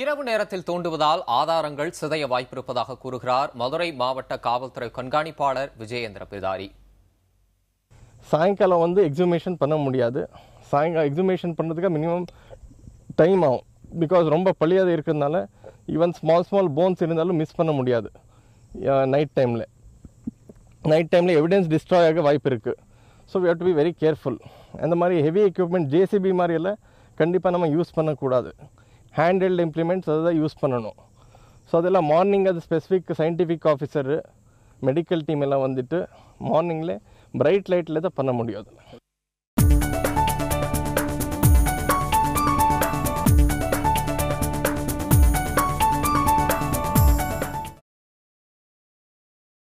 இரவு நேரத்தில் தோண்டுவதால் ஆதாரங்கள் சிதைய வாய்ப்பிருப்பதாக கூறுகிறார் மதுரை மாவட்ட காவல்துறை கண்காணிப்பாளர் விஜயேந்திர பிதாரி. சாயங்காலம் எக்ஸுமேஷன் பண்ண முடியாது. எக்ஸுமேஷன் பண்ணுறதுக்கு மினிமம் டைம் ஆகும். பிகாஸ் ரொம்ப பழியாக இருக்கிறதுனால ஈவன் ஸ்மால் போன்ஸ் இருந்தாலும் மிஸ் பண்ண முடியாது. நைட் டைமில் எவிடன்ஸ் டிஸ்ட்ராய் ஆக வாய்ப்பு இருக்குது. So we have to be very careful. அந்த மாதிரி ஹெவி எக்யூப்மெண்ட் ஜேசிபி மாதிரியெல்லாம் கண்டிப்பாக நம்ம யூஸ் பண்ணக்கூடாது. ஹேண்டல்டு இம்ப்ளிமெண்ட்ஸ் அதை தான் யூஸ் பண்ணணும். ஸோ அதெல்லாம் மார்னிங் அது specific scientific officer medical team எல்லாம் மார்னிங்கில் பிரைட் லைட்டில் தான் பண்ண முடியாது.